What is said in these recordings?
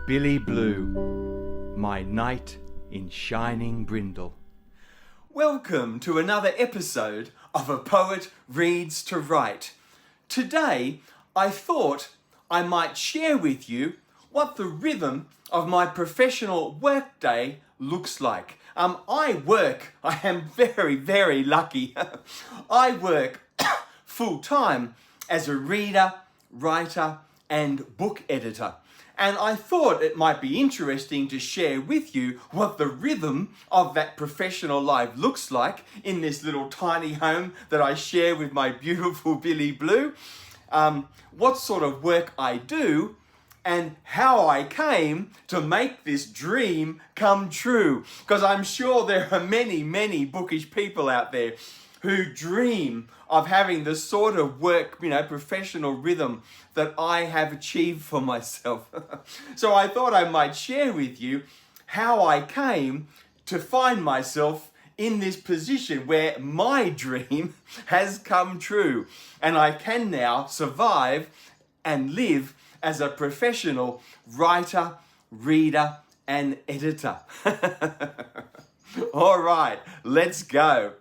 Billy Blue, my knight in shining brindle. Welcome to another episode of A Poet Reads to Write. Today, I thought I might share with you what the rhythm of my professional workday looks like. I am very, very lucky. I work full-time as a reader, writer, and book editor. And I thought it might be interesting to share with you what the rhythm of that professional life looks like in this little tiny home that I share with my beautiful Billy Blue, what sort of work I do, and how I came to make this dream come true. Because I'm sure there are many, many bookish people out there who dream of having the sort of work, professional rhythm that I have achieved for myself. So I thought I might share with you how I came to find myself in this position where my dream has come true. And I can now survive and live as a professional writer, reader, and editor. All right, let's go.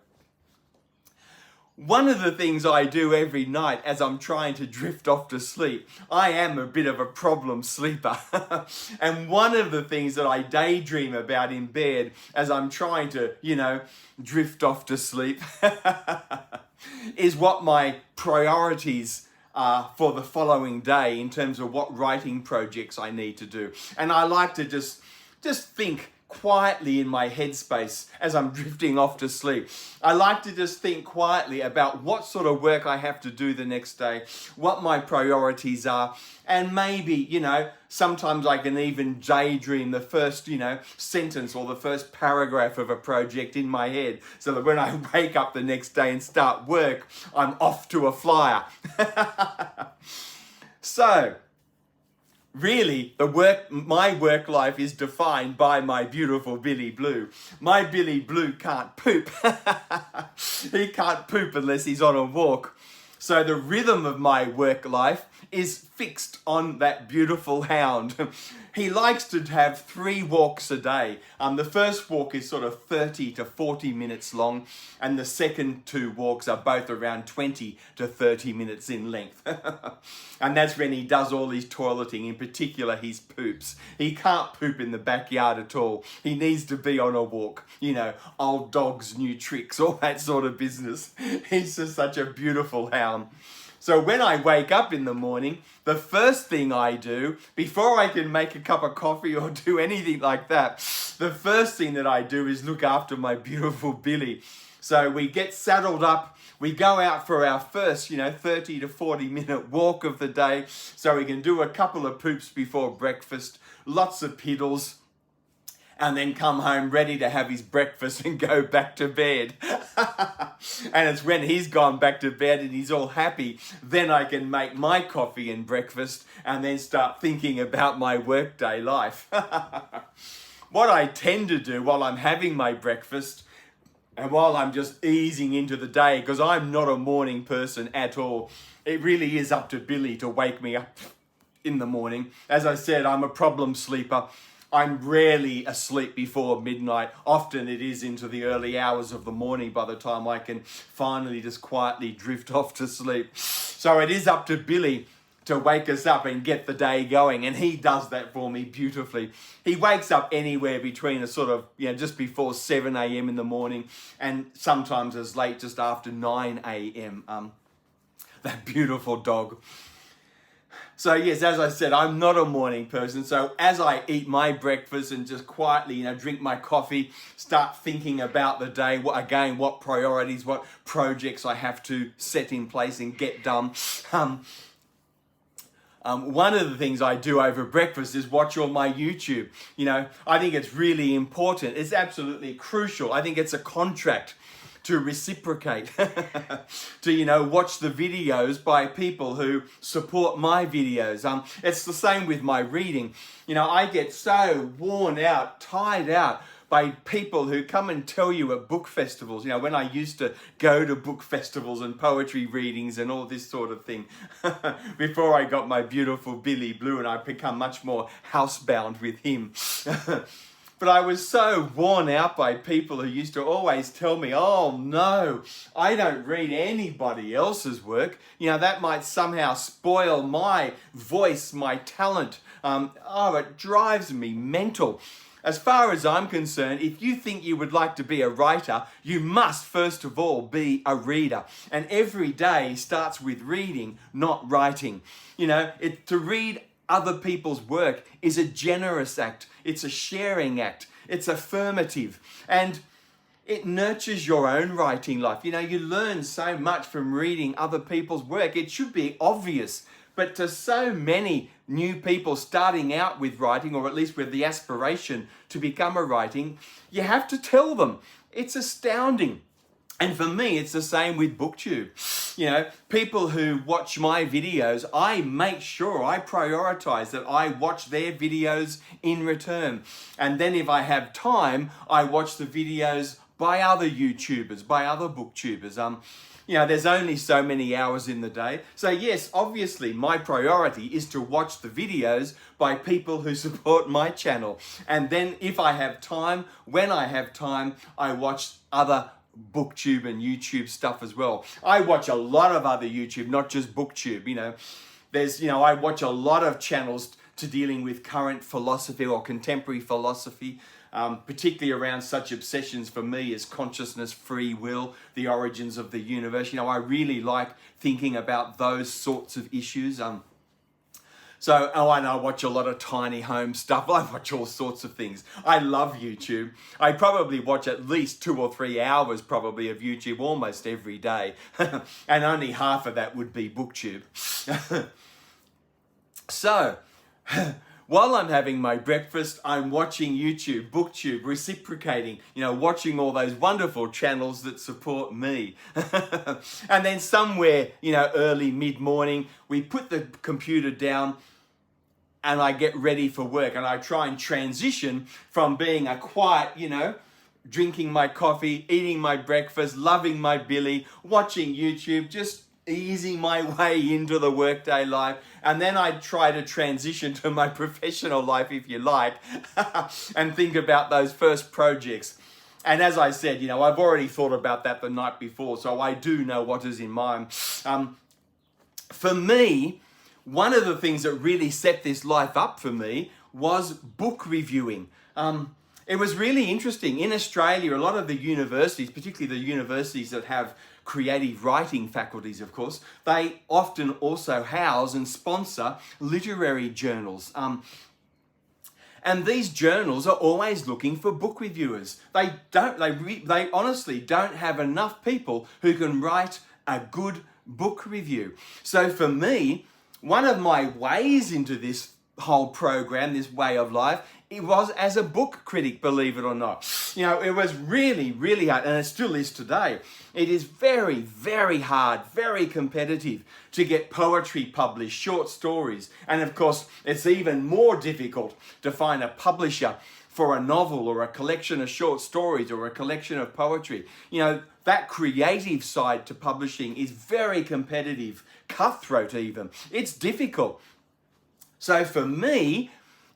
One of the things I do every night as I'm trying to drift off to sleep, I am a bit of a problem sleeper. And one of the things that I daydream about in bed as I'm trying to, drift off to sleep is what my priorities are for the following day in terms of what writing projects I need to do. And I like to just think quietly in my headspace as I'm drifting off to sleep. I like to just think quietly about what sort of work I have to do the next day, what my priorities are, and maybe, sometimes I can even daydream the first, sentence or the first paragraph of a project in my head, so that when I wake up the next day and start work, I'm off to a flyer. So, really, my work life is defined by my beautiful Billy Blue. My Billy Blue can't poop. He can't poop unless he's on a walk. So the rhythm of my work life is fixed on that beautiful hound. He likes to have 3 walks a day. The first walk is sort of 30 to 40 minutes long, and the second 2 walks are both around 20 to 30 minutes in length. And that's when he does all his toileting, in particular his poops. He can't poop in the backyard at all. He needs to be on a walk. Old dogs, new tricks, all that sort of business. He's just such a beautiful hound. So when I wake up in the morning, the first thing I do, before I can make a cup of coffee or do anything like that, the first thing that I do is look after my beautiful Billy. So we get saddled up, we go out for our first, 30 to 40 minute walk of the day, so we can do a couple of poops before breakfast, lots of piddles, and then come home ready to have his breakfast and go back to bed. And it's when he's gone back to bed and he's all happy, then I can make my coffee and breakfast and then start thinking about my workday life. What I tend to do while I'm having my breakfast and while I'm just easing into the day, because I'm not a morning person at all, it really is up to Billy to wake me up in the morning. As I said, I'm a problem sleeper. I'm rarely asleep before midnight. Often it is into the early hours of the morning by the time I can finally just quietly drift off to sleep. So it is up to Billy to wake us up and get the day going. And he does that for me beautifully. He wakes up anywhere between a sort of, just before 7 a.m. in the morning and sometimes as late just after 9 a.m. That beautiful dog. So yes, as I said, I'm not a morning person. So as I eat my breakfast and just quietly, drink my coffee, start thinking about the day, what priorities, what projects I have to set in place and get done. One of the things I do over breakfast is watch all my YouTube. I think it's really important. It's absolutely crucial. I think it's a contract to reciprocate, to, watch the videos by people who support my videos. It's the same with my reading. I get so worn out, tired out by people who come and tell you at book festivals, when I used to go to book festivals and poetry readings and all this sort of thing, before I got my beautiful Billy Blue and I've become much more housebound with him. But I was so worn out by people who used to always tell me, oh no, I don't read anybody else's work. That might somehow spoil my voice, my talent. It drives me mental. As far as I'm concerned, if you think you would like to be a writer, you must first of all be a reader. And every day starts with reading, not writing. To read other people's work is a generous act. It's a sharing act. It's affirmative. And it nurtures your own writing life. You learn so much from reading other people's work. It should be obvious. But to so many new people starting out with writing, or at least with the aspiration to become a writing, you have to tell them. It's astounding. And for me, it's the same with BookTube. People who watch my videos, I make sure I prioritize that I watch their videos in return. And then if I have time, I watch the videos by other YouTubers, by other BookTubers. There's only so many hours in the day. So yes, obviously my priority is to watch the videos by people who support my channel. And then if I have time, when I have time, I watch other BookTube and YouTube stuff as well. I watch a lot of other YouTube, not just BookTube. I watch a lot of channels to dealing with current philosophy or contemporary philosophy. Particularly around such obsessions for me as consciousness, free will, the origins of the universe. I really like thinking about those sorts of issues. And I watch a lot of tiny home stuff. I watch all sorts of things. I love YouTube. I probably watch at least 2 or 3 hours probably of YouTube almost every day. And only half of that would be BookTube. So, while I'm having my breakfast, I'm watching YouTube, BookTube, reciprocating, watching all those wonderful channels that support me. And then somewhere, early, mid-morning, we put the computer down and I get ready for work. And I try and transition from being a quiet, drinking my coffee, eating my breakfast, loving my Billy, watching YouTube, just easing my way into the workday life. And then I try to transition to my professional life, if you like, and think about those first projects. And as I said, I've already thought about that the night before, so I do know what is in mind. For me, one of the things that really set this life up for me was book reviewing. It was really interesting. In Australia, a lot of the universities, particularly the universities that have creative writing faculties, of course, they often also house and sponsor literary journals. And these journals are always looking for book reviewers. They honestly don't have enough people who can write a good book review. So for me, one of my ways into this whole program, this way of life, it was as a book critic, believe it or not. It was really, really hard, and it still is today. It is very, very hard, very competitive to get poetry published, short stories. And of course, it's even more difficult to find a publisher for a novel or a collection of short stories or a collection of poetry. That creative side to publishing is very competitive, cutthroat even. It's difficult. So for me,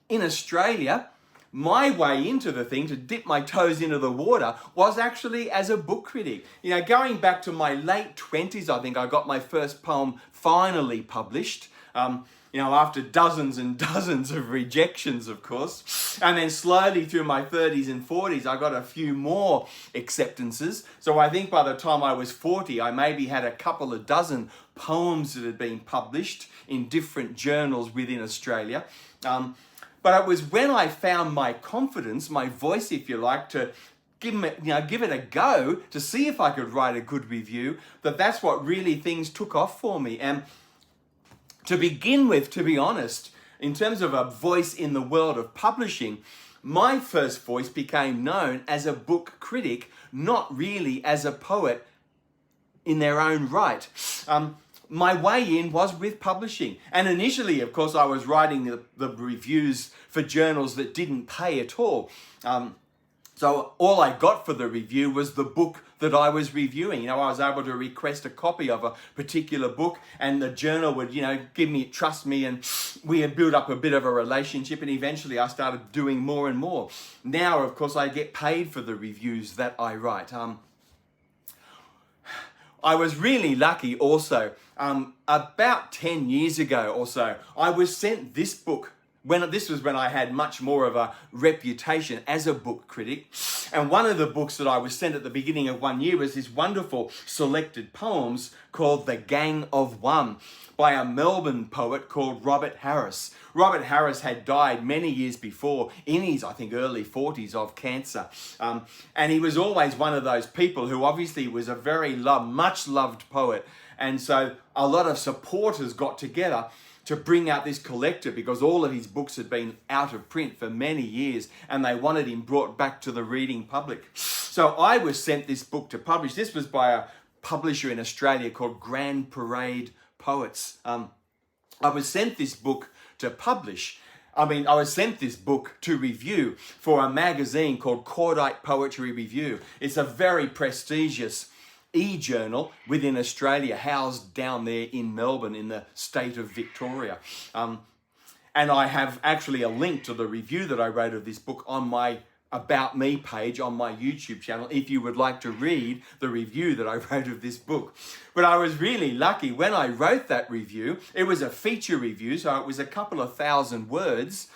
in Australia, my way into the thing, to dip my toes into the water, was actually as a book critic. Going back to my late 20s, I think I got my first poem finally published. After dozens and dozens of rejections, of course. And then slowly through my 30s and 40s, I got a few more acceptances. So I think by the time I was 40, I maybe had a couple of dozen poems that had been published in different journals within Australia. But it was when I found my confidence, my voice, if you like, to give it a go to see if I could write a good review, that's what really things took off for me. And To begin with, to be honest, in terms of a voice in the world of publishing, my first voice became known as a book critic, not really as a poet in their own right. My way in was with publishing. And initially, of course, I was writing the reviews for journals that didn't pay at all. So all I got for the review was the book that I was reviewing. I was able to request a copy of a particular book, and the journal would, trust me, and we had built up a bit of a relationship, and eventually I started doing more and more. Now, of course, I get paid for the reviews that I write. I was really lucky also. About 10 years ago or so, I was sent this book. This was when I had much more of a reputation as a book critic. And one of the books that I was sent at the beginning of one year was this wonderful selected poems called The Gang of One by a Melbourne poet called Robert Harris. Robert Harris had died many years before in his, I think, early 40s of cancer. And he was always one of those people who obviously was a very much loved poet. And so a lot of supporters got together to bring out this collector because all of his books had been out of print for many years and they wanted him brought back to the reading public. So I was sent this book to publish. This was by a publisher in Australia called Grand Parade Poets. I was sent this book to publish. I was sent this book to review for a magazine called Cordite Poetry Review. It's a very prestigious e-journal within Australia, housed down there in Melbourne in the state of Victoria. And I have actually a link to the review that I wrote of this book on my About Me page on my YouTube channel if you would like to read the review that I wrote of this book. But I was really lucky when I wrote that review. It was a feature review, so it was a couple of thousand words.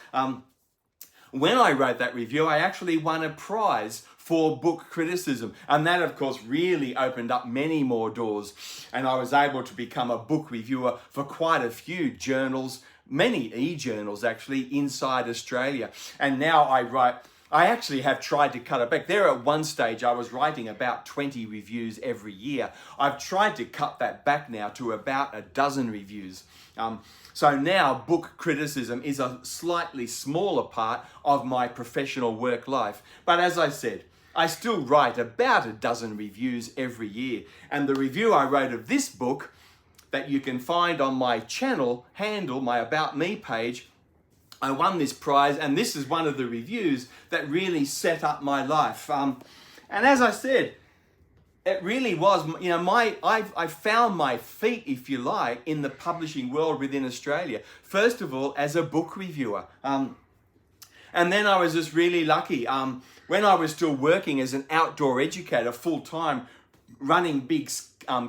When I wrote that review, I actually won a prize for book criticism. And that, of course, really opened up many more doors. And I was able to become a book reviewer for quite a few journals, many e-journals actually, inside Australia. And now I actually have tried to cut it back. There at one stage, I was writing about 20 reviews every year. I've tried to cut that back now to about a dozen reviews. So now book criticism is a slightly smaller part of my professional work life. But as I said, I still write about a dozen reviews every year. And the review I wrote of this book that you can find on my channel handle, my About Me page, I won this prize, and this is one of the reviews that really set up my life. And as I said, it really was, I found my feet, if you like, in the publishing world within Australia. First of all, as a book reviewer. And then I was just really lucky. When I was still working as an outdoor educator full-time, running big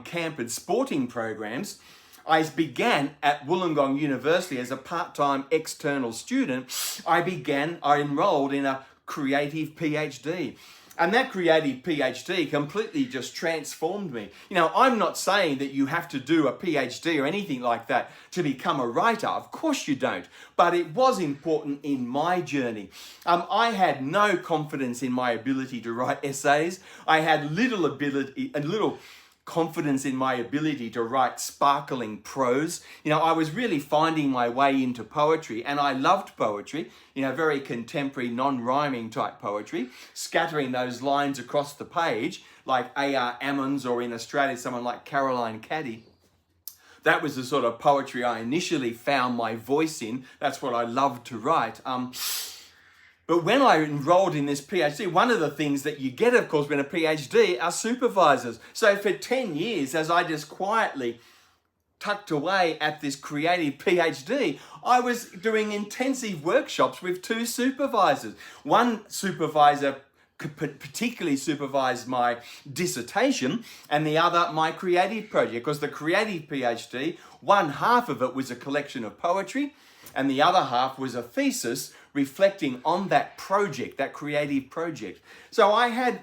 camp and sporting programs, I began at Wollongong University as a part-time external student. I enrolled in a creative PhD. And that creative PhD completely just transformed me. I'm not saying that you have to do a PhD or anything like that to become a writer. Of course you don't. But it was important in my journey. I had no confidence in my ability to write essays. I had little confidence in my ability to write sparkling prose. I was really finding my way into poetry, and I loved poetry, very contemporary, non-rhyming type poetry, scattering those lines across the page like A.R. Ammons, or in Australia, someone like Caroline Caddy. That was the sort of poetry I initially found my voice in. That's what I loved to write. But when I enrolled in this PhD, one of the things that you get, of course, when a PhD are supervisors. So for 10 years, as I just quietly tucked away at this creative PhD, I was doing intensive workshops with two supervisors. One supervisor particularly supervised my dissertation, and the other my creative project, because the creative PhD, one half of it was a collection of poetry, and the other half was a thesis reflecting on that project, that creative project. So I had,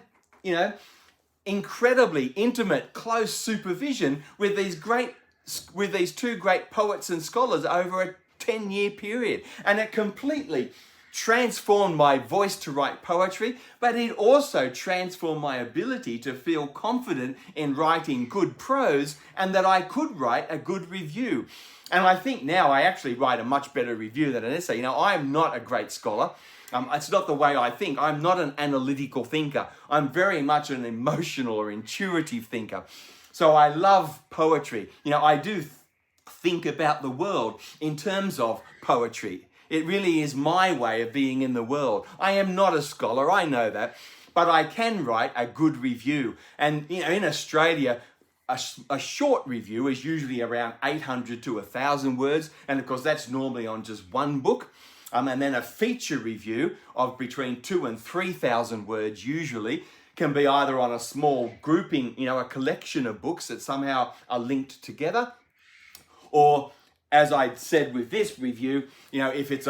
incredibly intimate, close supervision with these two great poets and scholars over a 10-year period. And it completely transformed my voice to write poetry, but it also transformed my ability to feel confident in writing good prose and that I could write a good review. And I think now I actually write a much better review than an essay. You know, I am not a great scholar. It's not the way I think. I'm not an analytical thinker. I'm very much an emotional or intuitive thinker. So I love poetry. You know, I do think about the world in terms of poetry. It really is my way of being in the world. I am not a scholar, I know that, but I can write a good review. And you know, in Australia, a short review is usually around 800 to 1,000 words, and of course that's normally on just one book. And then a feature review of between 2,000 and 3,000 words usually can be either on a small grouping, you know, a collection of books that somehow are linked together, or as I said with this review, you know, if it's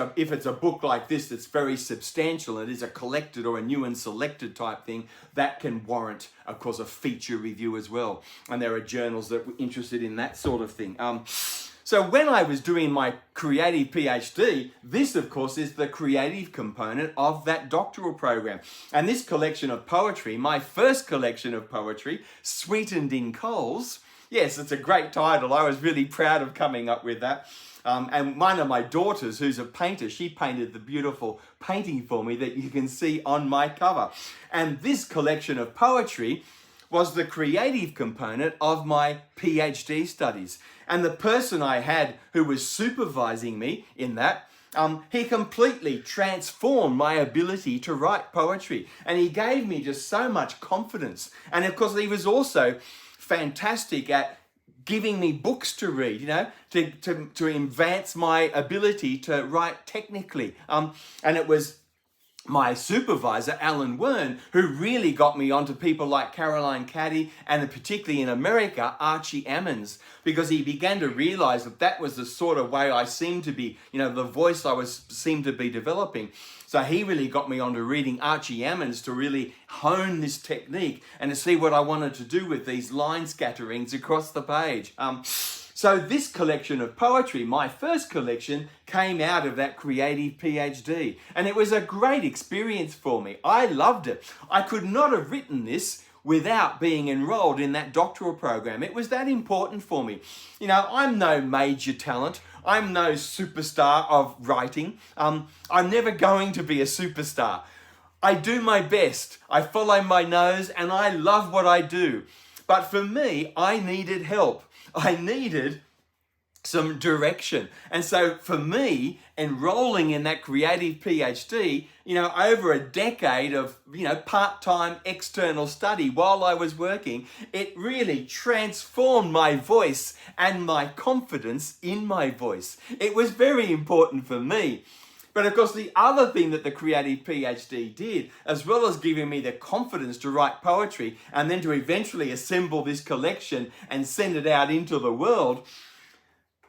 a book like this that's very substantial, it is a collected or a new and selected type thing, that can warrant, of course, a feature review as well. And there are journals that were interested in that sort of thing. So when I was doing my creative PhD, this, of course, is the creative component of that doctoral program. And this collection of poetry, my first collection of poetry, Sweetened in Coals. Yes, it's a great title. I was really proud of coming up with that. And one of my daughters, who's a painter, she painted the beautiful painting for me that you can see on my cover. And this collection of poetry was the creative component of my PhD studies. And the person I had who was supervising me in that, he completely transformed my ability to write poetry. And he gave me just so much confidence. And of course, he was also fantastic at giving me books to read, you know, to advance my ability to write technically. And it was my supervisor, Alan Wern, who really got me onto people like Caroline Caddy and particularly in America, Archie Ammons, because he began to realize that that was the sort of way I seemed to be, you know, the voice I seemed to be developing. So he really got me onto reading Archie Ammons to really hone this technique and to see what I wanted to do with these line scatterings across the page. So this collection of poetry, my first collection, came out of that creative PhD. And it was a great experience for me. I loved it. I could not have written this without being enrolled in that doctoral program. It was that important for me. You know, I'm no major talent. I'm no superstar of writing. I'm never going to be a superstar. I do my best. I follow my nose and I love what I do. But for me, I needed help. I needed some direction. And so for me, enrolling in that creative PhD, you know, over a decade of, you know, part-time external study while I was working, it really transformed my voice and my confidence in my voice. It was very important for me. But of course, the other thing that the creative PhD did, as well as giving me the confidence to write poetry and then to eventually assemble this collection and send it out into the world,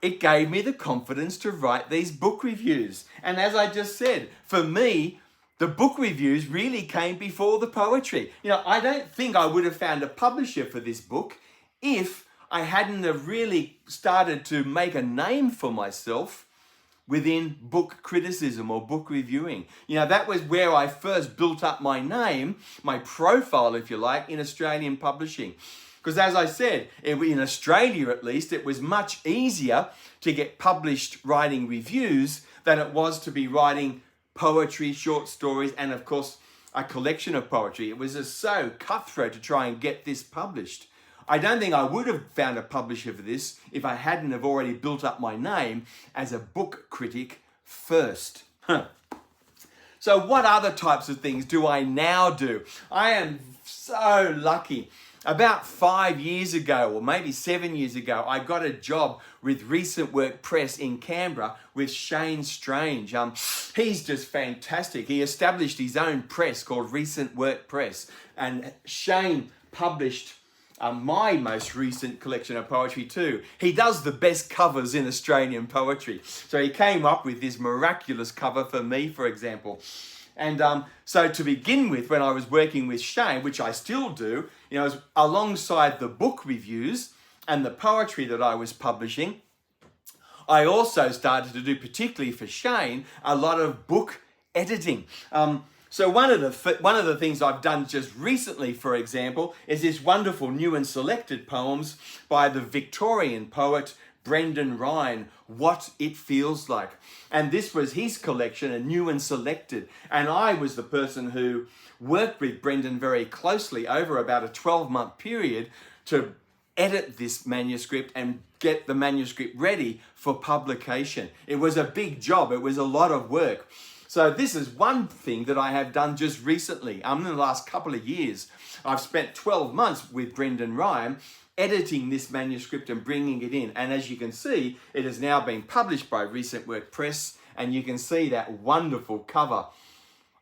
it gave me the confidence to write these book reviews. And as I just said, for me, the book reviews really came before the poetry. You know, I don't think I would have found a publisher for this book if I hadn't have really started to make a name for myself within book criticism or book reviewing. You know, that was where I first built up my name, my profile, if you like, in Australian publishing. Because as I said, in Australia at least, it was much easier to get published writing reviews than it was to be writing poetry, short stories, and of course, a collection of poetry. It was just so cutthroat to try and get this published. I don't think I would have found a publisher for this if I hadn't have already built up my name as a book critic first. So what other types of things do I now do? I am so lucky. About 5 years ago, or maybe 7 years ago, I got a job with Recent Work Press in Canberra with Shane Strange. He's just fantastic. He established his own press called Recent Work Press. And Shane published my most recent collection of poetry too. He does the best covers in Australian poetry. So he came up with this miraculous cover for me, for example. And so to begin with, when I was working with Shane, which I still do, you know, alongside the book reviews and the poetry that I was publishing, I also started to do, particularly for Shane, a lot of book editing. So one of the things I've done just recently, for example, is this wonderful new and selected poems by the Victorian poet Brendan Ryan, What It Feels Like. And this was his collection, a new and selected. And I was the person who worked with Brendan very closely over about a 12-month period to edit this manuscript and get the manuscript ready for publication. It was a big job. It was a lot of work. So this is one thing that I have done just recently. In the last couple of years, I've spent 12 months with Brendan Ryan editing this manuscript and bringing it in. And as you can see, it has now been published by Recent Work Press, and you can see that wonderful cover.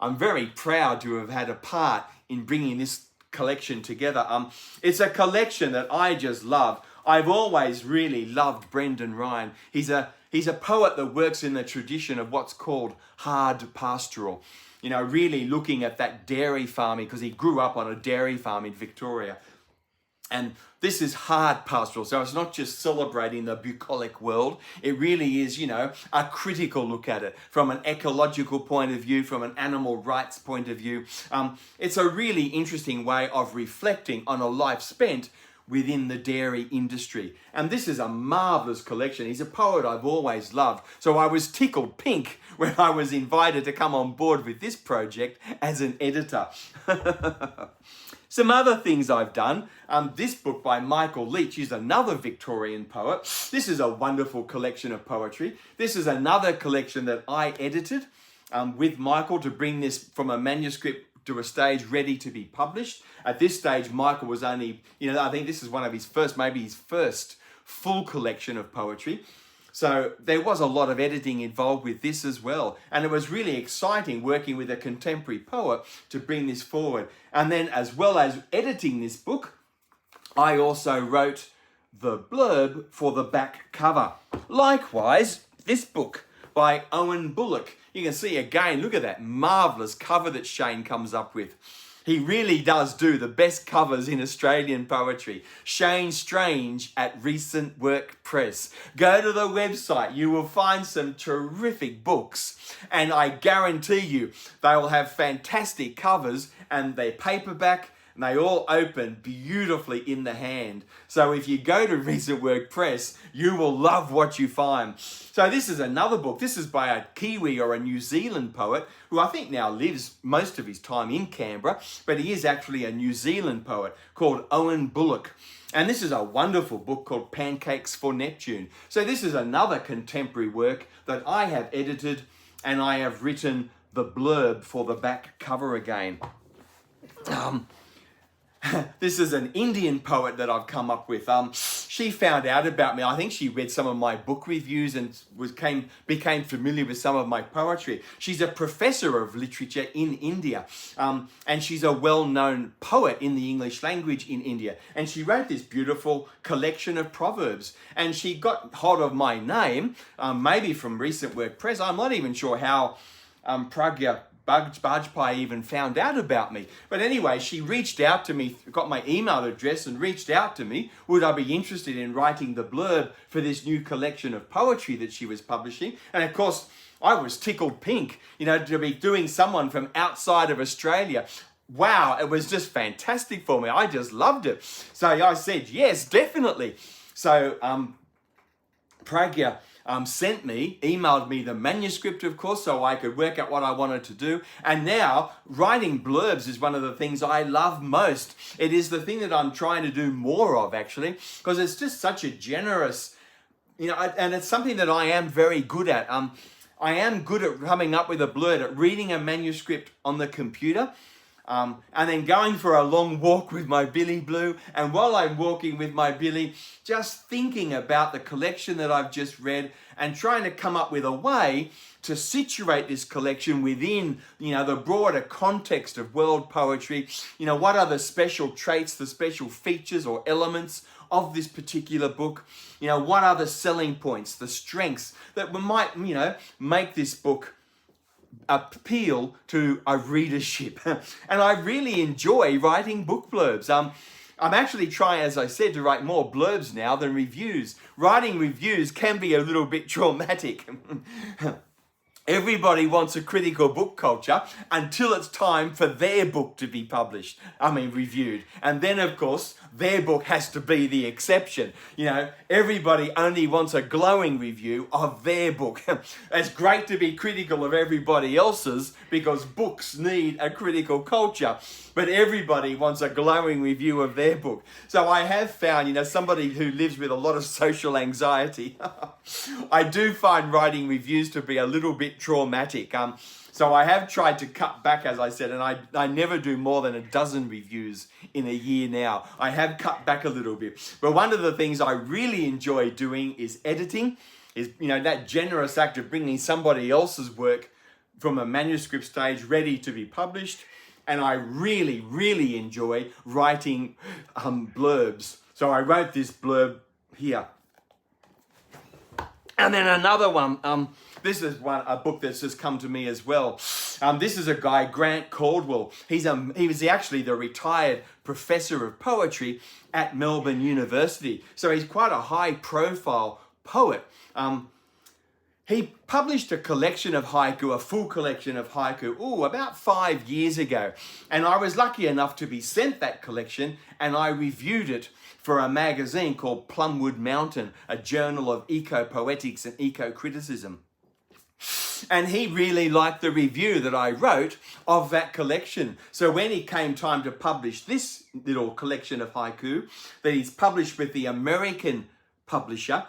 I'm very proud to have had a part in bringing this collection together. It's a collection that I just love. I've always really loved Brendan Ryan. He's a poet that works in the tradition of what's called hard pastoral. You know, really looking at that dairy farming, because he grew up on a dairy farm in Victoria. And this is hard pastoral, so it's not just celebrating the bucolic world. It really is, you know, a critical look at it from an ecological point of view, from an animal rights point of view. It's a really interesting way of reflecting on a life spent within the dairy industry. And this is a marvellous collection. He's a poet I've always loved. So I was tickled pink when I was invited to come on board with this project as an editor. Some other things I've done. This book by Michael Leach is another Victorian poet. This is a wonderful collection of poetry. This is another collection that I edited with Michael to bring this from a manuscript to a stage ready to be published. At this stage, Michael was only, I think this is one of his first, maybe his first full collection of poetry. So there was a lot of editing involved with this as well. And it was really exciting working with a contemporary poet to bring this forward. And then as well as editing this book, I also wrote the blurb for the back cover. Likewise, this book by Owen Bullock. You can see again, look at that marvellous cover that Shane comes up with. He really does do the best covers in Australian poetry. Shane Strange at Recent Work Press. Go to the website. You will find some terrific books. And I guarantee you, they will have fantastic covers, and they're paperback, and they all open beautifully in the hand. So if you go to Recent Work Press, you will love what you find. So this is another book. This is by a Kiwi or a New Zealand poet who I think now lives most of his time in Canberra, but he is actually a New Zealand poet called Owen Bullock. And this is a wonderful book called Pancakes for Neptune. So this is another contemporary work that I have edited, and I have written the blurb for the back cover again. This is an Indian poet that I've come up with. She found out about me. I think she read some of my book reviews and became familiar with some of my poetry. She's a professor of literature in India, and she's a well-known poet in the English language in India. And she wrote this beautiful collection of proverbs. And she got hold of my name, maybe from Recent Work Press. I'm not even sure how Pragya Bajpai even found out about me. But anyway, she reached out to me, got my email address and reached out to me. Would I be interested in writing the blurb for this new collection of poetry that she was publishing? And of course, I was tickled pink, to be doing someone from outside of Australia. Wow, it was just fantastic for me. I just loved it. So I said, yes, definitely. So Pragya emailed me the manuscript, of course, so I could work out what I wanted to do. And now, writing blurbs is one of the things I love most. It is the thing that I'm trying to do more of, actually, because it's just such a generous, and it's something that I am very good at. I am good at coming up with a blurb, at reading a manuscript on the computer, and then going for a long walk with my Billy Blue. And while I'm walking with my Billy, just thinking about the collection that I've just read and trying to come up with a way to situate this collection within, the broader context of world poetry. What are the special traits, the special features or elements of this particular book? What are the selling points, the strengths that might, make this book appeal to a readership. And I really enjoy writing book blurbs. I'm actually trying, as I said, to write more blurbs now than reviews. Writing reviews can be a little bit traumatic. Everybody wants a critical book culture until it's time for their book to be published. Reviewed. And then, of course, their book has to be the exception. Everybody only wants a glowing review of their book. It's great to be critical of everybody else's because books need a critical culture. But everybody wants a glowing review of their book. So I have found, somebody who lives with a lot of social anxiety, I do find writing reviews to be a little bit traumatic. So I have tried to cut back, as I said, and I never do more than a dozen reviews in a year now. I have cut back a little bit. But one of the things I really enjoy doing is editing, is, that generous act of bringing somebody else's work from a manuscript stage ready to be published. And I really, really enjoy writing blurbs. So I wrote this blurb here. And then another one, this is a book that's just come to me as well. This is a guy, Grant Caldwell. He was actually the retired professor of poetry at Melbourne University. So he's quite a high profile poet. He published a collection of haiku, a full collection of haiku, about 5 years ago. And I was lucky enough to be sent that collection, and I reviewed it for a magazine called Plumwood Mountain, a journal of eco-poetics and eco-criticism. And he really liked the review that I wrote of that collection. So when it came time to publish this little collection of haiku that he's published with the American publisher,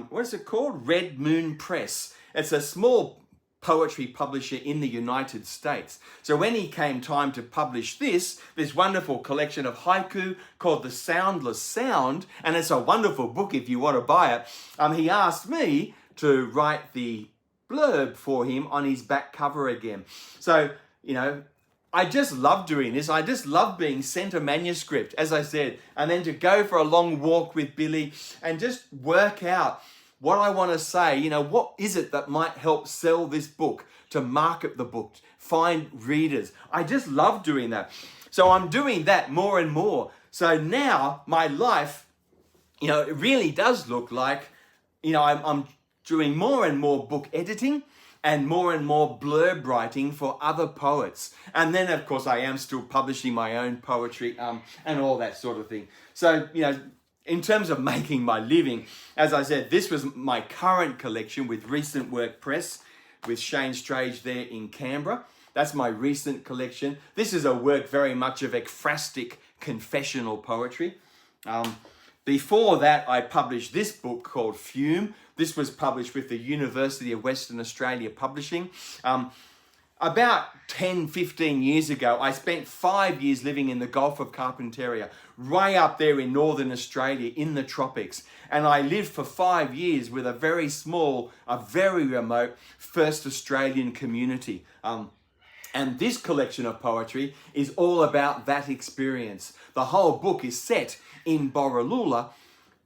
what is it called? Red Moon Press. It's a small poetry publisher in the United States. So when he came time to publish this wonderful collection of haiku called The Soundless Sound, and it's a wonderful book if you want to buy it, he asked me to write the blurb for him on his back cover again. So, I just love doing this. I just love being sent a manuscript, as I said, and then to go for a long walk with Billy and just work out what I want to say. What is it that might help sell this book, to market the book, find readers. I just love doing that. So I'm doing that more and more. So now my life, it really does look like, I'm doing more and more book editing and more blurb writing for other poets. And then, of course, I am still publishing my own poetry and all that sort of thing. So, in terms of making my living, as I said, this was my current collection with Recent Work Press, with Shane Strage there in Canberra. That's my recent collection. This is a work very much of ekphrastic confessional poetry. Before that, I published this book called Fume. This was published with the University of Western Australia Publishing. About 10, 15 years ago, I spent 5 years living in the Gulf of Carpentaria, way up there in northern Australia, in the tropics. And I lived for 5 years with a very small, a very remote First Australian community. And this collection of poetry is all about that experience. The whole book is set in Borroloola,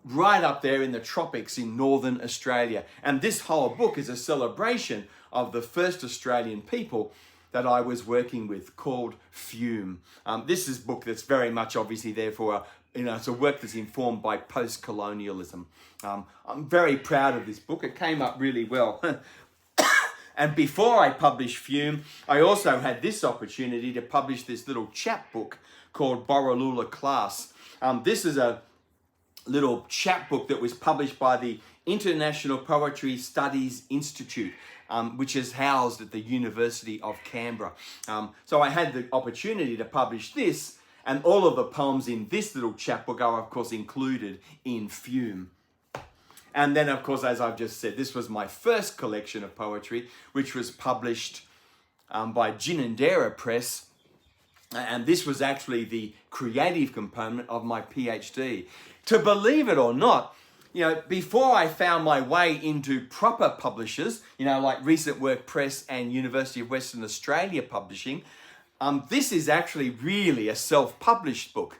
right up there in the tropics in northern Australia. And this whole book is a celebration of the first Australian people that I was working with, called Fume. This is a book that's very much obviously there for, it's a work that's informed by post-colonialism. I'm very proud of this book. It came up really well. And before I published Fume, I also had this opportunity to publish this little chapbook called Borroloola Class. This is a little chapbook that was published by the International Poetry Studies Institute, which is housed at the University of Canberra. So I had the opportunity to publish this, and all of the poems in this little chapbook are, of course, included in Fume. And then, of course, as I've just said, this was my first collection of poetry, which was published by Ginninderra Press. And this was actually the creative component of my PhD. To believe it or not, before I found my way into proper publishers, like Recent Work Press and University of Western Australia Publishing, this is actually really a self-published book.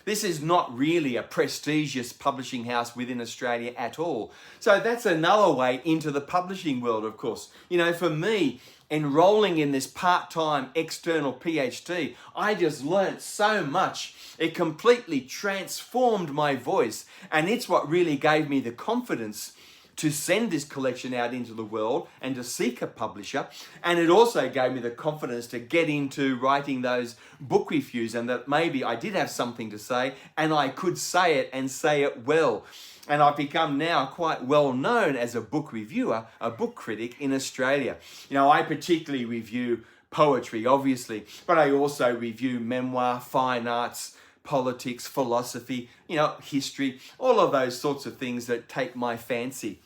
This is not really a prestigious publishing house within Australia at all. So that's another way into the publishing world, of course. For me, enrolling in this part-time external PhD, I just learnt so much. It completely transformed my voice, and it's what really gave me the confidence to send this collection out into the world and to seek a publisher. And it also gave me the confidence to get into writing those book reviews, and that maybe I did have something to say and I could say it and say it well. And I've become now quite well known as a book reviewer, a book critic in Australia. You know, I particularly review poetry, obviously, but I also review memoir, fine arts, politics, philosophy, you know, history, all of those sorts of things that take my fancy.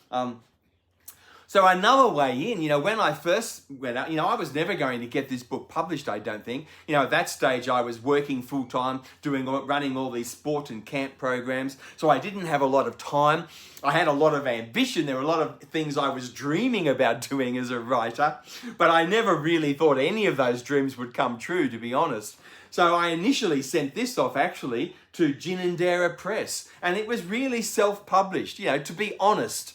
So another way in, you know, when I first went out, you know, I was never going to get this book published, I don't think. You know, at that stage I was working full time, running all these sport and camp programs. So I didn't have a lot of time. I had a lot of ambition. There were a lot of things I was dreaming about doing as a writer, but I never really thought any of those dreams would come true, to be honest. So I initially sent this off actually to Ginninderra Press, and it was really self-published, you know, to be honest.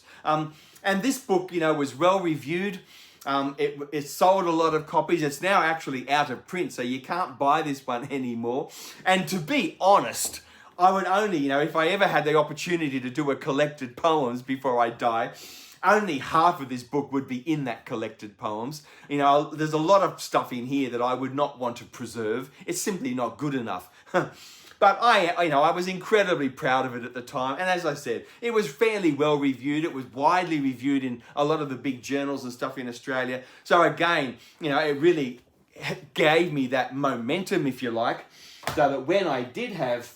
And this book, you know, was well reviewed. It sold a lot of copies. It's now actually out of print, so you can't buy this one anymore. And to be honest, I would only, you know, if I ever had the opportunity to do a collected poems before I die, only half of this book would be in that collected poems. You know, there's a lot of stuff in here that I would not want to preserve. It's simply not good enough. But I was incredibly proud of it at the time. And as I said, it was fairly well reviewed. It was widely reviewed in a lot of the big journals and stuff in Australia. So again, you know, it really gave me that momentum, if you like, so that when I did have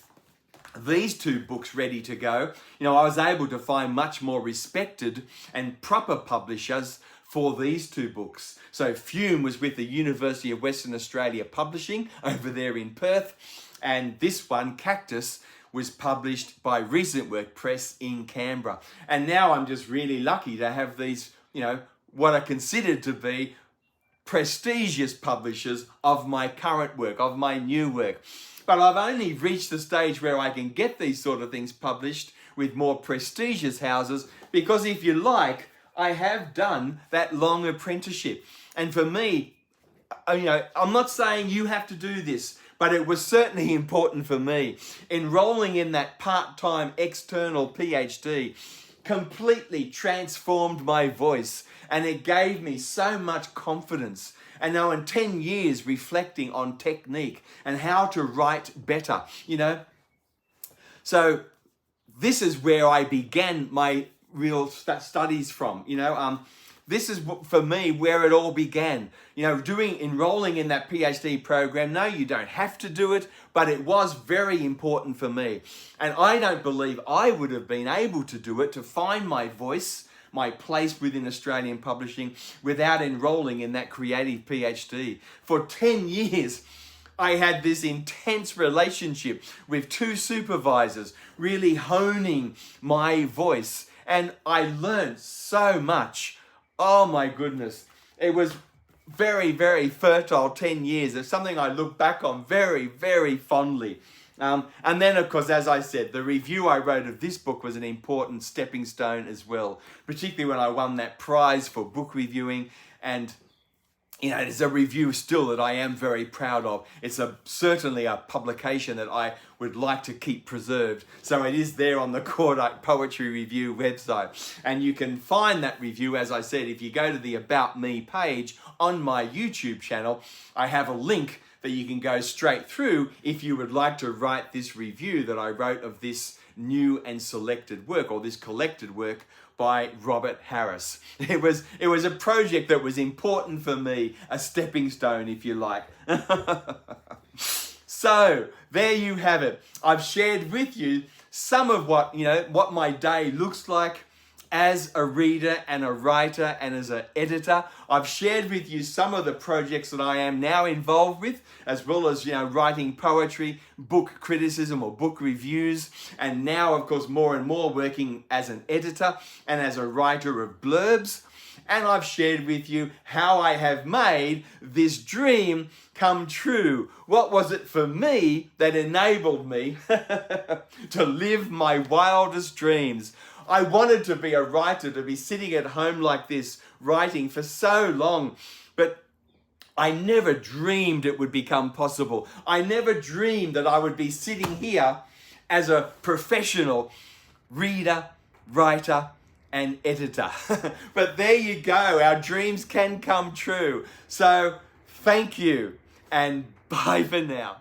these two books ready to go, you know, I was able to find much more respected and proper publishers for these two books. So Fume was with the University of Western Australia Publishing over there in Perth, and this one, Cactus, was published by Recent Work Press in Canberra. And now I'm just really lucky to have these, you know, what are considered to be prestigious publishers of my current work, of my new work. But I've only reached the stage where I can get these sort of things published with more prestigious houses because, if you like, I have done that long apprenticeship. And for me, you know, I'm not saying you have to do this, but it was certainly important for me. Enrolling in that part-time external PhD completely transformed my voice, and it gave me so much confidence. And now in 10 years reflecting on technique and how to write better, you know. So this is where I began my real studies from, you know. This is, for me, where it all began. You know, enrolling in that PhD program. No, you don't have to do it, but it was very important for me. And I don't believe I would have been able to do it, to find my voice, my place within Australian publishing, without enrolling in that creative PhD. For 10 years, I had this intense relationship with two supervisors, really honing my voice. And I learned so much. Oh my goodness. It was very, very fertile 10 years. It's something I look back on very, very fondly. And then, of course, as I said, the review I wrote of this book was an important stepping stone as well, particularly when I won that prize for book reviewing. And, you know, it's a review still that I am very proud of. It's certainly a publication that I would like to keep preserved. So it is there on the Cordite Poetry Review website. And you can find that review, as I said, if you go to the About Me page on my YouTube channel. I have a link that you can go straight through if you would like to write this review that I wrote of this new and selected work, or this collected work by Robert Harris. It was a project that was important for me, a stepping stone, if you like. So there you have it. I've shared with you some of what my day looks like as a reader and a writer and as an editor. I've shared with you some of the projects that I am now involved with, as well as, you know, writing poetry, book criticism or book reviews, and now, of course, more and more working as an editor and as a writer of blurbs. And I've shared with you how I have made this dream come true. What was it for me that enabled me to live my wildest dreams? I wanted to be a writer, to be sitting at home like this, writing for so long, but I never dreamed it would become possible. I never dreamed that I would be sitting here as a professional reader, writer, and editor. But there you go. Our dreams can come true. So thank you and bye for now.